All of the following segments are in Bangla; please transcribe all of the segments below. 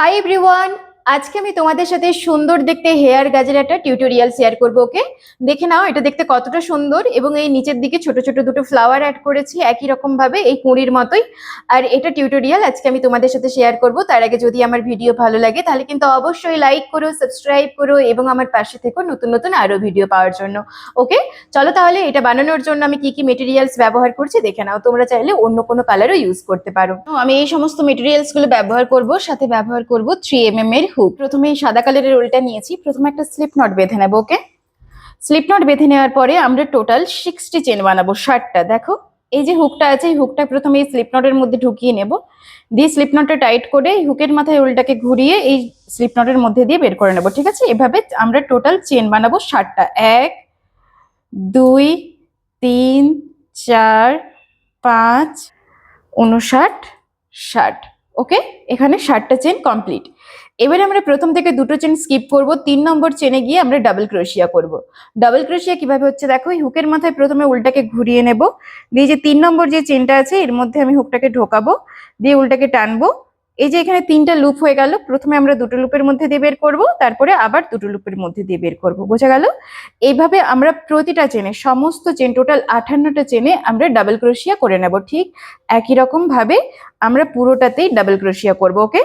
হাই এভরিওয়ান, আজকে আমি তোমাদের সাথে সুন্দর দেখতে হেয়ার গাজের একটা টিউটোরিয়াল শেয়ার করবো। ওকে, দেখে নাও এটা দেখতে কতটা সুন্দর। এবং এই নিচের দিকে ছোট ছোট দুটো ফ্লাওয়ার অ্যাড করেছি একই রকম ভাবে, এই কুঁড়ির মতোই। আর এটা টিউটোরিয়াল আজকে আমি তোমাদের সাথে শেয়ার করব। তার আগে যদি আমার ভিডিও ভালো লাগে তাহলে কিন্তু অবশ্যই লাইক করো, সাবস্ক্রাইব করো এবং আমার পাশে থেকো নতুন নতুন আরো ভিডিও পাওয়ার জন্য। ওকে, চলো তাহলে এটা বানানোর জন্য আমি কি কি মেটেরিয়ালস ব্যবহার করছি দেখে নাও। তোমরা চাইলে অন্য কোনো কালারও ইউজ করতে পারো। আমি এই সমস্ত মেটেরিয়ালস গুলো ব্যবহার করব, সাথে ব্যবহার করব 3mm এর হুক। প্রথমে এই সাদা কালারের রোলটা নিয়েছি, প্রথমে একটা স্লিপ নট বেঁধে নেবো। ওকে, স্লিপ নট বেঁধে নেওয়ার পরে আমরা টোটাল 60 চেন বানাবো, 60টা। দেখো এই যে হুকটা আছে, এই হুকটা প্রথমে এই স্লিপ নটের মধ্যে ঢুকিয়ে নেব, দিয়ে স্লিপ নটটা টাইট করে হুকের মাথায় রোলটাকে ঘুরিয়ে এই স্লিপ নটের মধ্যে দিয়ে বের করে নেবো। ঠিক আছে, এভাবে আমরা টোটাল চেন বানাবো 60টা। 1 2 3 4 5 59 60। ওকে, এখানে 60টা চেন কমপ্লিট। এবারে আমরা প্রথম থেকে দুটো চেন স্কিপ করব, 3 নম্বর চেনে গিয়ে আমরা ডাবল ক্রোশিয়া করব। ডাবল ক্রোশিয়া কিভাবে হচ্ছে দেখো, এই হুকের মাথায় প্রথমে উল্টাকে ঘুরিয়ে নেব, দিয়ে যে 3 নম্বর যে চেনটা আছে এর মধ্যে আমি হুকটাকে ঢোকাবো, দিয়ে উল্টাকে টানবো। এই যে এখানে 3টা লুপ হয়ে গেল, প্রথমে আমরা দুটো লুপের মধ্যে দিয়ে বের করব, তারপরে আবার দুটো লুপের মধ্যে দিয়ে বের করব। বোঝা গেল? এইভাবে আমরা প্রতিটা চেনে, সমস্ত চেন টোটাল 58টা চেনে আমরা ডাবল ক্রোশিয়া করে নেব। ঠিক একই রকম ভাবে আমরা পুরোটাতেই ডাবল ক্রোশিয়া করব। ওকে,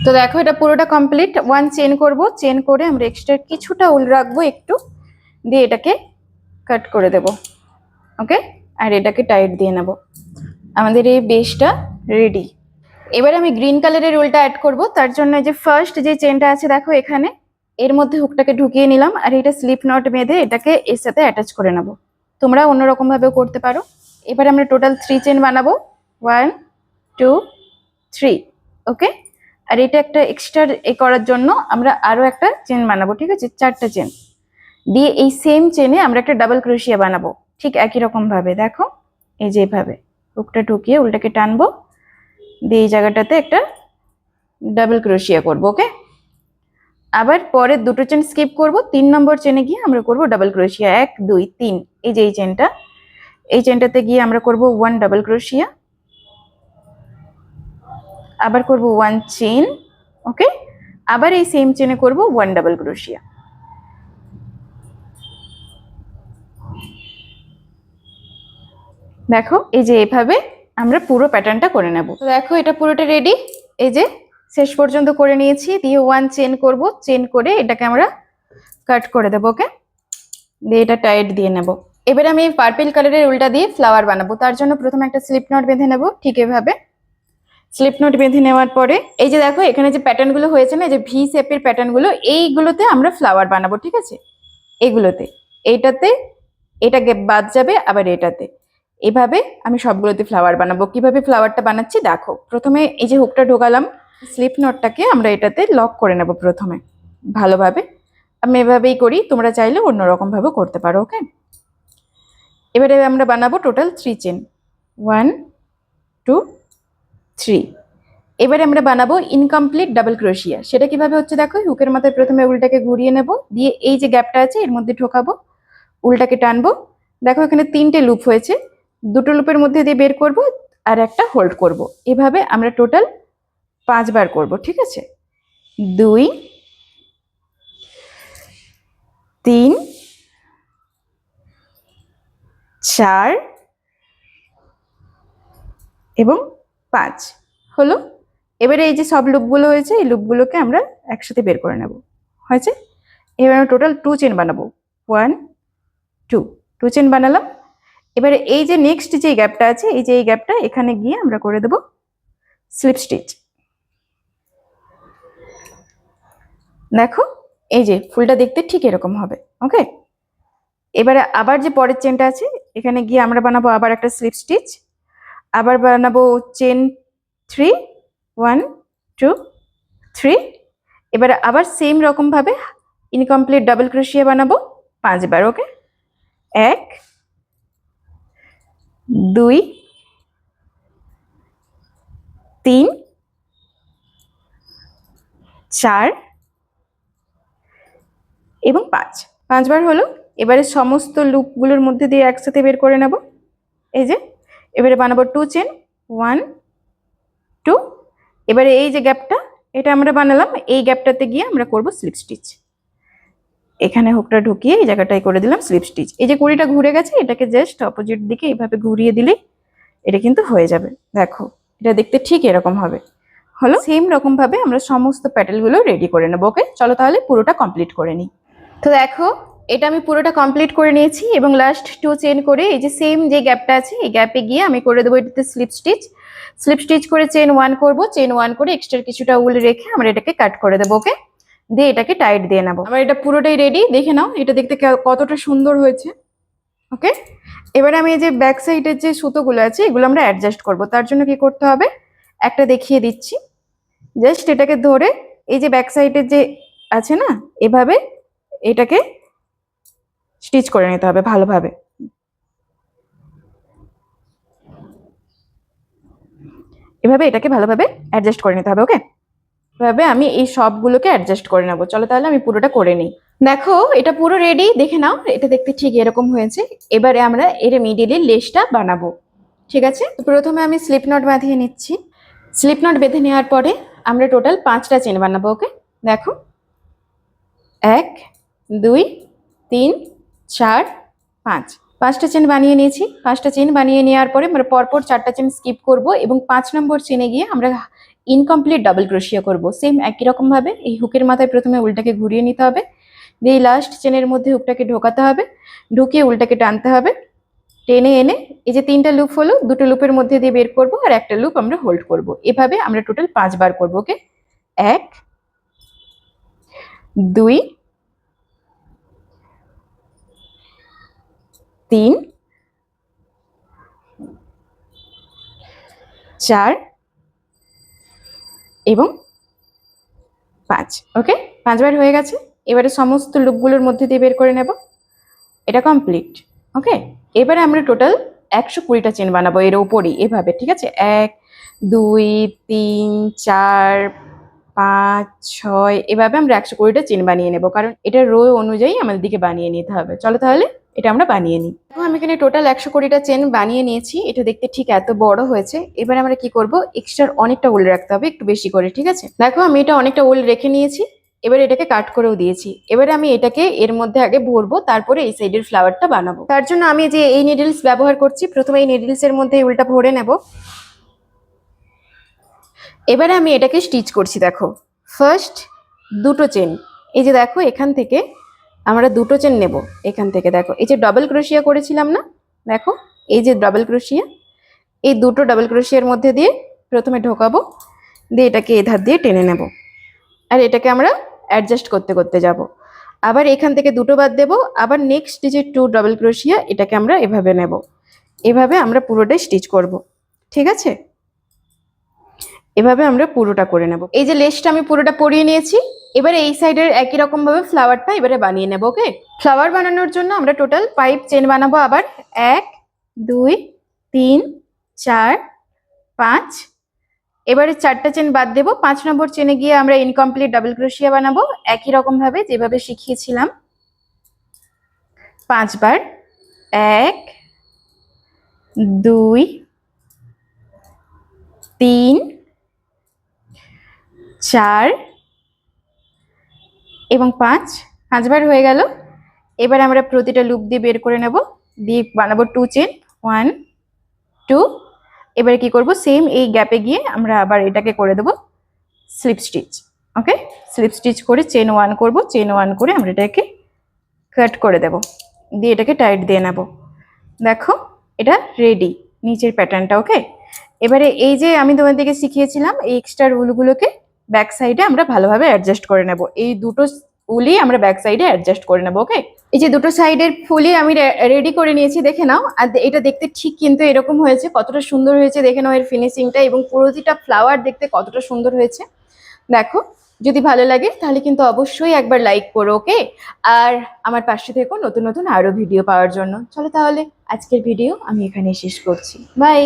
তো দেখো এটা পুরোটা কমপ্লিট। 1 চেন করব, চেন করে আমরা এক্সট্রা কিছুটা উল রাখবো একটু, দিয়ে এটাকে কাট করে দেব। ওকে, আর এটাকে টাইট দিয়ে নেব। আমাদের এই বেসটা রেডি। এবার আমি গ্রিন কালারের উলটা অ্যাড করব। তার জন্য যে ফার্স্ট যে চেনটা আছে দেখো এখানে, এর মধ্যে হুকটাকে ঢুকিয়ে নিলাম, আর এটা স্লিপ নট বেঁধে এটাকে এর সাথে অ্যাটাচ করে নেব। তোমরা অন্যরকম ভাবেও করতে পারো। এবার আমরা টোটাল 3 চেন বানাবো, 1 2 3। ওকে, আর এটা একটা এক্সট্রা করার জন্য আমরা আরো একটা চেন বানাবো। ঠিক আছে, 4টা চেন দিয়ে এই সেম চেনে আমরা একটা ডাবল ক্রোশিয়া বানাবো। ঠিক একই রকম ভাবে দেখো, এই যে এইভাবে হুকটা ঢুকিয়ে উল্টাকে টানবো, দিয়ে এই জায়গাটাতে একটা ডাবল ক্রোশিয়া করবো। ওকে, আবার পরের দুটো চেন স্কিপ করব, 3 নম্বর চেনে গিয়ে আমরা করব ডাবল ক্রোশিয়া। 1 2 3, এই যে এই চেনটা, এই চেনটাতে গিয়ে আমরা করব 1 ডাবল ক্রোশিয়া, আবার করব 1 চেন। ওকে, আবার এই সেম চেনে করব 1 ডাবল ক্রোশিয়া। দেখো এই যে এভাবে আমরা পুরো প্যাটার্নটা করে নেব। তো দেখো এটা পুরোটা রেডি, এই যে শেষ পর্যন্ত করে নিয়েছি। দিয়ে 1 চেন করব, চেন করে এটাকে আমরা কাট করে দেবো। ওকে, দিয়ে এটা টাইট দিয়ে নেব। এবারে আমি পার্পল কালারের উল্টা দিয়ে ফ্লাওয়ার বানাবো। তার জন্য প্রথমে একটা স্লিপ নট বেঁধে নেব। ঠিক এভাবে স্লিপ নট বেঁধে নেওয়ার পরে এই যে দেখো এখানে যে প্যাটার্ন গুলো হয়েছে না, যে ভি শেপের প্যাটার্ন গুলো, এইগুলোতে আমরা ফ্লাওয়ার বানাবো। ঠিক আছে, এগুলোতে, এইটাতে এটা বাদ যাবে, আবার এটাতে, এভাবে আমি সবগুলোতে ফ্লাওয়ার বানাবো। কিভাবে ফ্লাওয়ারটা বানাচ্ছি দেখো। প্রথমে এই যে হুকটা ঢোকালাম, স্লিপ নটটাকে আমরা এটাতে লক করে নেব প্রথমে ভালোভাবে। আমি এভাবেই করি, তোমরা চাইলে অন্যরকম ভাবে করতে পারো। ওকে, এবারে আমরা বানাবো টোটাল 3 চেন, 1 2 3। এবারে আমরা বানাবো ইনকমপ্লিট ডাবল ক্রোশিয়া। সেটা কিভাবে হচ্ছে দেখো, হুকের মাথায় প্রথমে উল্টাকে ঘুরিয়ে নেব, দিয়ে এই যে গ্যাপটা আছে এর মধ্যে ঢোকাবো, উল্টাকে টানবো। দেখো এখানে 3টে লুপ হয়েছে, দুটো লুপের মধ্যে দিয়ে বের করব, আর একটা হোল্ড করব। এভাবে আমরা টোটাল 5 বার করব। ঠিক আছে, 2 3 4 এবং 5 হলো। এবারে এই যে সব লুপগুলো হয়েছে, এই লুপগুলোকে আমরা একসাথে বের করে নেব। হয়েছে, এবার আমরা টোটাল 2 চেন বানাবো, 1 2 চেন বানালাম। এবারে এই যে নেক্সট যে গ্যাপটা আছে, এই যে এই গ্যাপটা, এখানে গিয়ে আমরা করে দেব স্লিপ স্টিচ। দেখো এই যে ফুলটা দেখতে ঠিক এরকম হবে। ওকে, এবারে আবার যে পরের চেনটা আছে এখানে গিয়ে আমরা বানাবো আবার একটা স্লিপ স্টিচ, আবার বানাবো চেন 3 1 2 3। এবারে আবার সেম রকম ভাবে ইনকমপ্লিট ডাবল ক্রোশিয়া বানাবো 5 বার। ওকে, 1 2 3 4 এবং 5 বার হলো। এবারে সমস্ত লুপগুলোর মধ্যে দিয়ে একসাথে বের করে নেব। এই যে এবারে বানাবো 2 চেন, 1 2। এবারে এই যে গ্যাপটা, এটা আমরা বানালাম, এই গ্যাপটাতে গিয়ে আমরা করব স্লিপ স্টিচ। এখানে হুকটা ঢুকিয়ে এই জায়গাটায় করে দিলাম স্লিপ স্টিচ। এই যে কুড়িটা ঘুরে গেছে, এটাকে জাস্ট অপোজিট দিকে এইভাবে ঘুরিয়ে দিলেই এটা কিন্তু হয়ে যাবে। দেখো এটা দেখতে ঠিক এরকম হবে। হলো সেম রকম ভাবে আমরা সমস্ত প্যাটেলগুলো রেডি করে নেবো। ওকে, চলো তাহলে পুরোটা কমপ্লিট করে নিই। তো দেখো এটা আমি পুরোটা কমপ্লিট করে নিয়েছি এবং লাস্ট 2 চেন করে এই যে সেম যে গ্যাপটা আছে এই গ্যাপে গিয়ে আমি করে দেবো এটাতে স্লিপ স্টিচ। স্লিপ স্টিচ করে চেন 1 করব, চেন 1 করে এক্সট্রা কিছুটা উল রেখে আমরা এটাকে কাট করে দেবো। ওকে, দিয়ে এটাকে টাইট দিয়ে নেবো। আমার এটা পুরোটাই রেডি, দেখে নাও এটা দেখতে কতটা সুন্দর হয়েছে। ওকে, এবারে আমি এই যে ব্যাক সাইডের যে সুতোগুলো আছে এগুলো আমরা অ্যাডজাস্ট করব। তার জন্য কি করতে হবে একটা দেখিয়ে দিচ্ছি। জাস্ট এটাকে ধরে এই যে ব্যাক সাইডের যে আছে না, এভাবে এটাকে স্টিচ করে নিতে হবে ভালোভাবে। এভাবে এটাকে ভালোভাবে অ্যাডজাস্ট করে নিতে হবে। ওকে, এভাবে আমি এই সবগুলোকে অ্যাডজাস্ট করে নেবো। চলো তাহলে আমি পুরোটা করে নিই। দেখো এটা পুরো রেডি, দেখে নাও এটা দেখতে ঠিক এরকম হয়েছে। এবারে আমরা এর মিডিলে লেসটা বানাবো। ঠিক আছে, প্রথমে আমি স্লিপ নট বাঁধিয়ে নিচ্ছি। স্লিপ নট বেঁধে নেওয়ার পরে আমরা টোটাল 5টা চেন বানাবো। ওকে, দেখো 1 2 3 4 5, 5টা চেন বানিয়ে নিয়েছি। 5টা চেন বানিয়ে নেওয়ার পরে আমরা পরপর 4টা চেন স্কিপ করব এবং 5 নম্বর চেনে গিয়ে আমরা ইনকমপ্লিট ডাবল ক্রোশিয়া করব। সেম একই রকম ভাবে এই হুকের মাথায় প্রথমে উল্টাকে ঘুরিয়ে নিতে হবে, দিয়ে লাস্ট চেনের মধ্যে হুকটাকে ঢোকাতে হবে, ঢুকিয়ে উল্টাকে টানতে হবে, টেনে এনে এই যে 3টা লুপ হলো, 2টো লুপের মধ্যে দিয়ে বের করব আর একটা লুপ আমরা হোল্ড করব। এভাবে আমরা টোটাল 5 বার করব। ওকে, 1 2 3 4 এবং 5। ওকে, 5 বার হয়ে গেছে। এবারে সমস্ত লুপগুলোর মধ্যে দিয়ে বের করে নেব। এটা কমপ্লিট। ওকে, এবারে আমরা টোটাল 120টা চেন বানাবো এর উপরই এভাবে। ঠিক আছে, 1 2 3 4 5 6 এভাবে আমরা 120টা চেন বানিয়ে নেব, কারণ এটা রো অনুযায়ী আমাদের দিকে বানিয়ে নিতে হবে। চলো তাহলে এটা আমরা বানিয়ে নিই। দেখো আমি এখানে টোটাল 120টা চেন বানিয়ে নিয়েছি। এটা দেখতে ঠিক এত বড় হয়েছে। এবার আমরা কি করব, এক্সট্রা অনেকটা উল রাখতে হবে, একটু বেশি করে। ঠিক আছে, দেখো আমি এটা অনেকটা উল রেখে নিয়েছি। এবার এটাকে কাট করেও দিয়েছি। এবারে আমি এটাকে এর মধ্যে আগে ভরবো, তারপরে এই সাইডের ফ্লাওয়ারটা বানাবো। তার জন্য আমি যে এই নিডলস ব্যবহার করছি, প্রথমে এই নিডলস এর মধ্যে উলটা ভরে নেব। এবারে আমি এটাকে স্টিচ করছি। দেখো ফার্স্ট 2টো চেন, এই যে দেখো এখান থেকে আমরা 2টো চেন নেব। এখান থেকে দেখো এই যে ডাবল ক্রোশিয়া করেছিলাম না, দেখো এই যে ডাবল ক্রোশিয়া, এই 2টো ডাবল ক্রোশিয়ার মধ্যে দিয়ে প্রথমে ঢোকাবো, দিয়ে এটাকে এধার দিয়ে টেনে নেব আর এটাকে আমরা অ্যাডজাস্ট করতে করতে যাব। আবার এখান থেকে 2টো বাদ দেব, আবার নেক্সট যে 2 ডাবল ক্রোশিয়া এটাকে আমরা এভাবে নেব। এভাবে আমরা পুরোটাই স্টিচ করব। ঠিক আছে, এভাবে আমরা পুরোটা করে নেব। এই যে লেসটা আমি পুরোটা পরিয়ে নিয়েছি। এবারে এই সাইডের একই রকম ভাবে ফ্লাওয়ারটা এবারে বানিয়ে নেব। ওকে, ফ্লাওয়ার বানানোর জন্য আমরা টোটাল 5 চেন বানাবো। আবার 1 2 3 4 5, এবারে 4টা চেন বাদ দেবো। 5 নম্বর চেনে গিয়ে আমরা ইনকমপ্লিট ডাবল ক্রোশিয়া বানাবো একই রকম ভাবে যেভাবে শিখিয়েছিলাম। 5 বার, 1 2 3 4 এবং 5 বার হয়ে গেল। এবার আমরা প্রতিটা লুপ দিয়ে বের করে নেব, দিয়ে বানাবো 2 চেন 1 2। এবারে কি করব, সেম এই গ্যাপে গিয়ে আমরা আবার এটাকে করে দেব স্লিপ স্টিচ। ওকে, স্লিপ স্টিচ করে চেন 1 করব, চেন 1 করে আমরা এটাকে কাট করে দেব, দিয়ে এটাকে টাইট দিয়ে নেব। দেখো এটা রেডি নিচের প্যাটার্নটা। ওকে, এবারে এই যে আমি তোমাদেরকে শিখিয়েছিলাম এই এক্সট্রা উলগুলোকে ব্যাক সাইডে আমরা ভালোভাবে অ্যাডজাস্ট করে নেব। এই 2টো উলই আমরা ব্যাক সাইডে অ্যাডজাস্ট করে নেব। ওকে, এই যে 2টো সাইডের ফুলই আমি রেডি করে নিয়েছি, দেখে নাও। আর এটা দেখতে ঠিক কিন্তু এরকম হয়েছে, কতটা সুন্দর হয়েছে দেখে নাও এর ফিনিশিংটা, এবং প্রতিটা ফ্লাওয়ার দেখতে কতটা সুন্দর হয়েছে। দেখো যদি ভালো লাগে তাহলে কিন্তু অবশ্যই একবার লাইক করো। ওকে, আর আমার পাশে থেকো নতুন নতুন আরো ভিডিও পাওয়ার জন্য। চলো তাহলে আজকের ভিডিও আমি এখানে শেষ করছি। বাই।